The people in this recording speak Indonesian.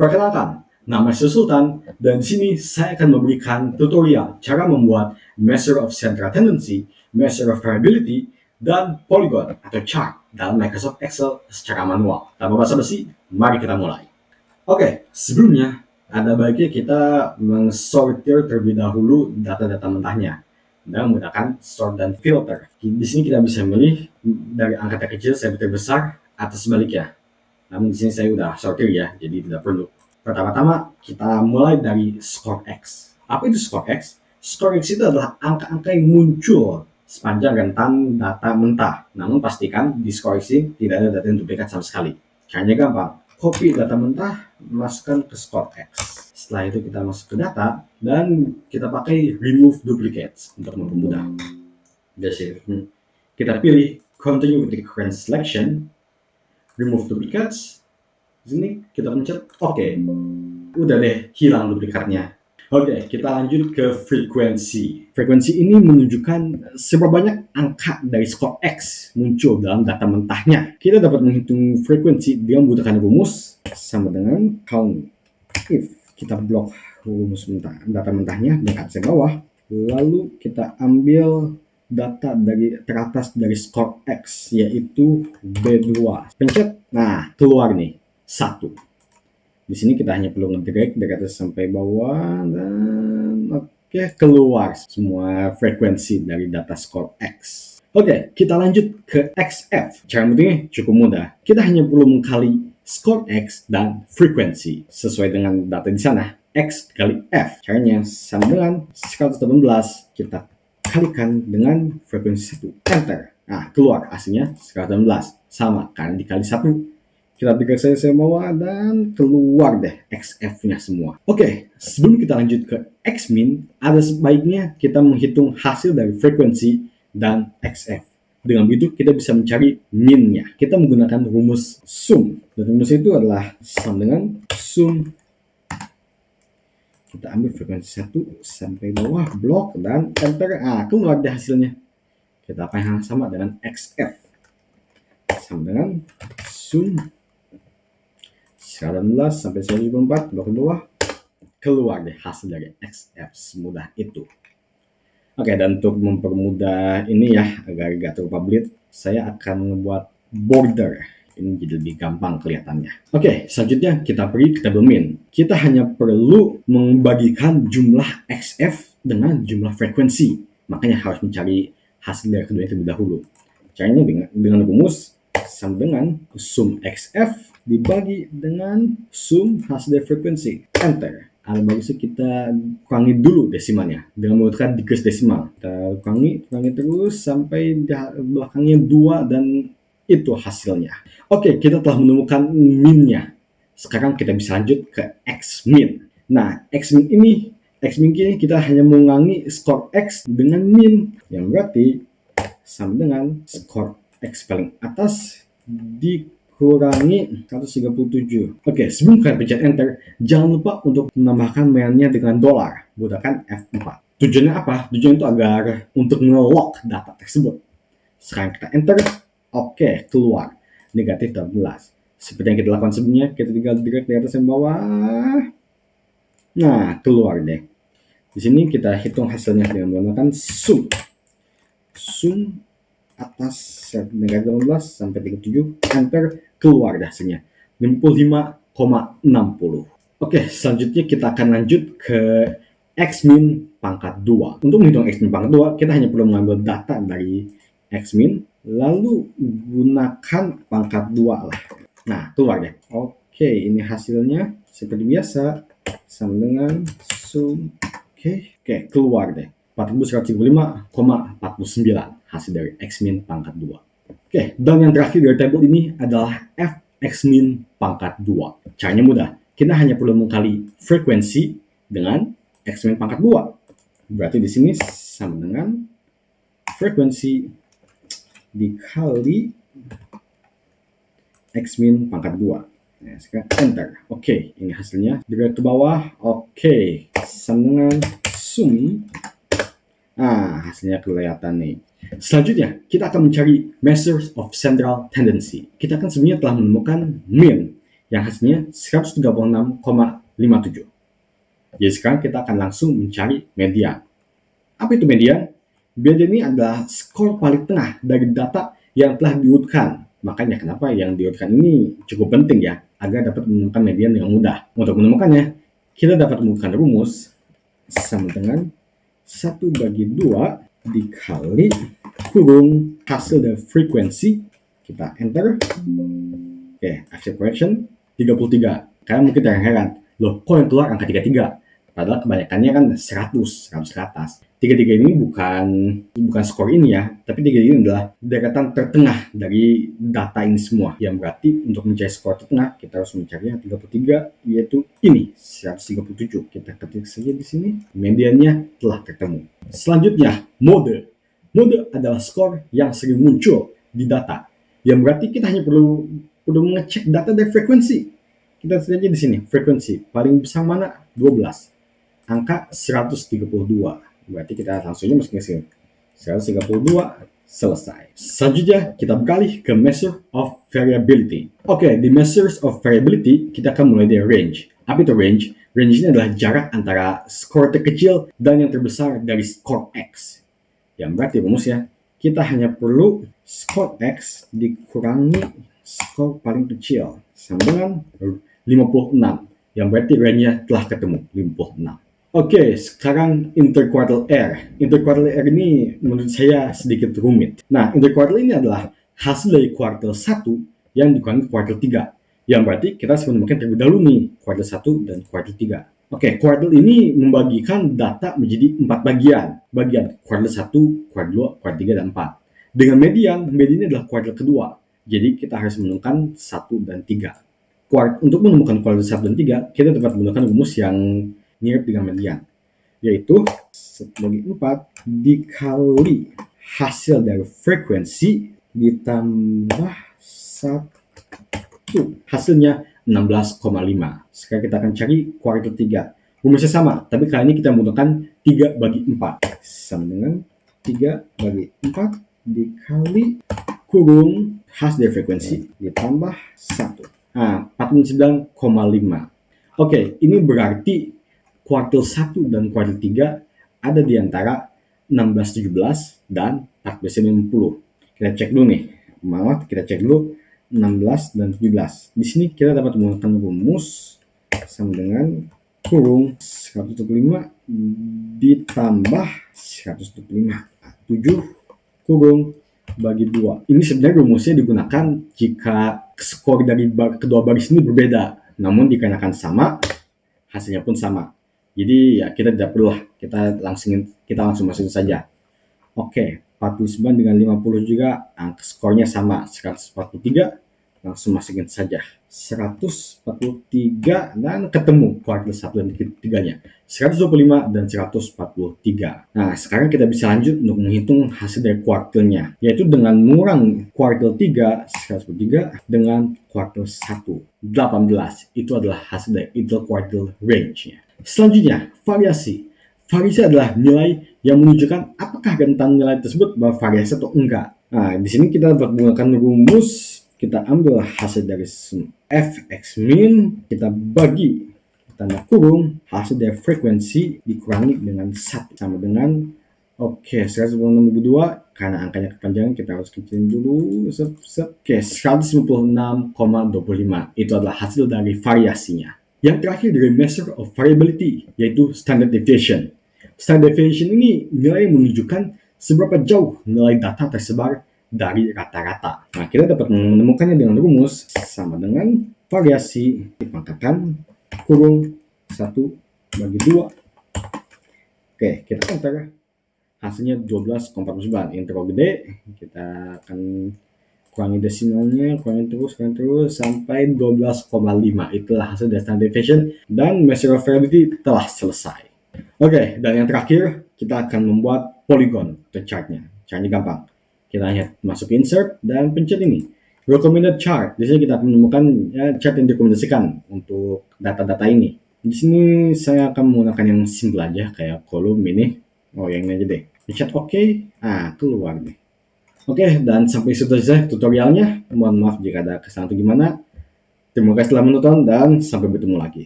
Perkenalkan, nama saya Sultan, dan di sini saya akan memberikan tutorial cara membuat measure of central tendency, measure of variability, dan polygon atau chart dalam Microsoft Excel secara manual. Tanpa basa-basi, mari kita mulai. Oke, sebelumnya ada baiknya kita mensortir terlebih dahulu data-data mentahnya dengan menggunakan sort dan filter. Di sini kita bisa memilih dari angka terkecil sampai terbesar atau sebaliknya. Namun di sini saya udah sortir ya, jadi tidak perlu. Pertama-tama kita mulai dari score X. Apa itu score X? Score X itu adalah angka-angka yang muncul sepanjang rentan data mentah. Namun pastikan di score X ini tidak ada data yang duplikat sama sekali. Caranya gampang. Copy data mentah, masukkan ke score X. Setelah itu kita masuk ke data dan kita pakai remove duplicates untuk mempermudah. Jadi kita pilih continue with the current selection, remove duplicates. Di sini kita pencet OK. Udah deh, hilang duplikatnya. Oke, kita lanjut ke frekuensi. Frekuensi ini menunjukkan seberapa banyak angka dari score X muncul dalam data mentahnya. Kita dapat menghitung frekuensi dengan menggunakan rumus sama dengan count if. Kita blok rumus data mentahnya di atas bawah, lalu kita ambil data dari teratas dari score X, yaitu B2. Pencet, nah keluar nih 1. Di sini kita hanya perlu ngedrag dari atas sampai bawah dan oke, keluar semua frekuensi dari data score X. Oke, kita lanjut ke XF. Cara menghitungnya cukup mudah. Kita hanya perlu mengkali score X dan frekuensi sesuai dengan data di sana. X kali F. Caranya sama dengan 118 kita kalikan dengan frekuensi 1. Enter. Nah, keluar hasilnya 118. Sama, karena dikali 1. Kita tiga saya bawah dan keluar deh XF-nya semua. Oke, sebelum kita lanjut ke Xmin, ada sebaiknya kita menghitung hasil dari frekuensi dan XF. Dengan begitu kita bisa mencari min-nya. Kita menggunakan rumus sum. Dan rumus itu adalah sama dengan sum. Kita ambil frekuensi 1 sampai bawah, blok, dan enter. Nah, keluar deh hasilnya. Kita apa yang sama dengan XF. Sama dengan sum 19 sampai 124, blok ke bawah, keluar deh hasil dari XF. Semudah itu. Oke, dan untuk mempermudah ini ya, agar gak terlalu pelit, saya akan membuat border. Ini jadi lebih gampang kelihatannya. Oke, selanjutnya kita pergi ke table min. Kita hanya perlu membagikan jumlah XF dengan jumlah frekuensi. Makanya harus mencari hasil dari kedua terlebih dahulu. Caranya dengan rumus sama dengan sum XF dibagi dengan sum hasil dari frekuensi. Enter. Ada bagusnya kita kurangi dulu desimalnya dengan menggunakan degrees desimal. Kita kurangi terus sampai belakangnya 2 dan itu hasilnya. Oke, kita telah menemukan min-nya. Sekarang kita bisa lanjut ke Xmin. Nah, Xmin ini kita hanya mengurangi skor X dengan min, yang berarti sama dengan skor X paling atas dikurangi 137. Oke, sebelum kalian pencet enter, jangan lupa untuk menambahkan mainnya dengan dolar. Gunakan F4. Tujuannya apa? Tujuannya itu agar untuk nge-lock data tersebut. Sekarang kita enter. Oke, keluar negatif 12. Seperti yang kita lakukan sebelumnya, kita tinggal drag dari atas dan bawah. Nah, keluar deh. Di sini kita hitung hasilnya dengan menggunakan sum. Sum atas negatif 18 sampai 37, enter, keluar hasilnya 55,60. Oke, selanjutnya kita akan lanjut ke Xmin pangkat 2. Untuk menghitung Xmin pangkat 2, kita hanya perlu mengambil data dari Xmin, lalu gunakan pangkat 2 lah. Nah, keluar deh. Oke, ini hasilnya seperti biasa sama dengan sum. Oke, keluar deh 4135,49 hasil dari Xmin pangkat 2. Oke, dan yang terakhir dari tabel ini adalah F Xmin pangkat 2. Caranya mudah. Kita hanya perlu mengkali frekuensi dengan Xmin pangkat 2. Berarti di sini sama dengan frekuensi dikali Xmin pangkat 2. Nah, sekarang enter. Oke, ini hasilnya. Drag ke bawah. Oke, sama dengan sum. Nah, hasilnya kelihatan nih. Selanjutnya, kita akan mencari measures of central tendency. Kita kan sebenarnya telah menemukan min, yang hasilnya 136,57. Jadi sekarang kita akan langsung mencari median. Apa itu median? Median ini adalah skor paling tengah dari data yang telah diurutkan. Makanya kenapa yang diurutkan ini cukup penting ya, agar dapat menemukan median yang mudah. Untuk menemukannya, kita dapat menemukan rumus sama dengan 1/2 dikali kurung hasil dari frekuensi. Kita enter. Oke, action correction 33. Kalian mungkin terheran, loh kok yang keluar angka 33? Padahal kebanyakannya kan 100 ke atas. 33 ini bukan skor ini ya, tapi 33 ini adalah deretan tertengah dari data ini semua. Yang berarti untuk mencari skor tertengah, kita harus mencari yang 33, yaitu ini, 137. Kita ketik saja di sini, mediannya telah ketemu. Selanjutnya, mode. Mode adalah skor yang sering muncul di data. Yang berarti kita hanya perlu mengecek data dari frekuensi. Kita lihat saja di sini, frekuensi paling besar mana? 12. Angka 132. Berarti kita langsung aja masukin ke sini. 132, selesai. Selanjutnya, kita beralih ke measure of variability. Oke, di measures of variability, kita akan mulai dari range. Apa itu range? Range ini adalah jarak antara skor terkecil dan yang terbesar dari skor X. Yang berarti rumusnya, kita hanya perlu skor X dikurangi skor paling kecil sama dengan 56. Yang berarti range-nya telah ketemu, 56. Oke, sekarang interquartile error. Interquartile error ini menurut saya sedikit rumit. Nah, interquartile ini adalah hasil dari kuartil 1 yang dikurangi kuartil 3. Yang berarti kita harus menemukan terlebih dahulu nih, kuartil 1 dan kuartil 3. Oke, kuartil ini membagikan data menjadi 4 bagian. Bagian kuartil 1, kuartil 2, kuartil 3, dan 4. Dengan median ini adalah kuartil kedua. Jadi kita harus menemukan 1 dan 3. Untuk menemukan kuartil 1 dan 3, kita dapat menggunakan rumus yang mirip dengan median, yaitu 1/4 dikali hasil dari frekuensi ditambah 1. Hasilnya 16,5. Sekarang kita akan cari kuartil 3. Rumusnya sama, tapi kali ini kita menggunakan 3/4. Sama dengan 3/4 dikali kurung hasil dari frekuensi ditambah 1. Nah, 49,5. Oke, ini berarti kuartil 1 dan kuartil 3 ada di antara 16,17 dan 14,50. Kita cek dulu nih. Kita cek dulu 16 dan 17. Di sini kita dapat menggunakan rumus sama dengan kurung 125 ditambah 125. 7 kurung bagi 2. Ini sebenarnya rumusnya digunakan jika skor dari kedua baris ini berbeda. Namun dikarenakan sama, hasilnya pun sama. Jadi ya kita tidak perlu lah, kita langsung masukin saja. Oke, 49 dengan 50 juga, skornya sama, 143, langsung masukin saja. 143 dan ketemu kuartil 1 dan 3-nya. 125 dan 143. Nah, sekarang kita bisa lanjut untuk menghitung hasil dari kuartilnya, yaitu dengan mengurang kuartil 3, 143, dengan kuartil 1, 18. Itu adalah hasil dari interquartile range-nya. Selanjutnya, variasi. Variasi adalah nilai yang menunjukkan apakah rentan nilai tersebut bervariasi atau enggak. Nah, di sini kita dapat menggunakan rumus. Kita ambil hasil dari fx min, kita bagi tanda kurung hasil dari frekuensi dikurangi dengan 1 sama dengan 196,2. Karena angkanya kepanjangan, kita harus kecilin dulu. 156,25. Itu adalah hasil dari variasinya. Yang terakhir dari measure of variability, yaitu standard deviation. Standard deviation ini nilai yang menunjukkan seberapa jauh nilai data tersebar dari rata-rata. Nah, kita dapat menemukannya dengan rumus sama dengan variasi dipangkatkan kurung 1/2. Oke, kita enter. Hasilnya 12,49. Yang terlalu gede, kita akan kurangi desimalnya, kurangi terus sampai 12,5. Itulah hasil dari standard deviation dan measure of variability telah selesai. Oke, dan yang terakhir kita akan membuat polygon atau chartnya. Caranya gampang. Kita hanya masuk insert dan pencet ini, recommended chart. Di sini kita akan menemukan chart yang direkomendasikan untuk data-data ini. Di sini saya akan menggunakan yang simple aja, kayak kolom ini. Yang ini aja deh. Pencet OK. Keluar nih. Oke, dan sampai situ saja tutorialnya. Mohon maaf jika ada kesalahan atau gimana. Terima kasih telah menonton dan sampai bertemu lagi.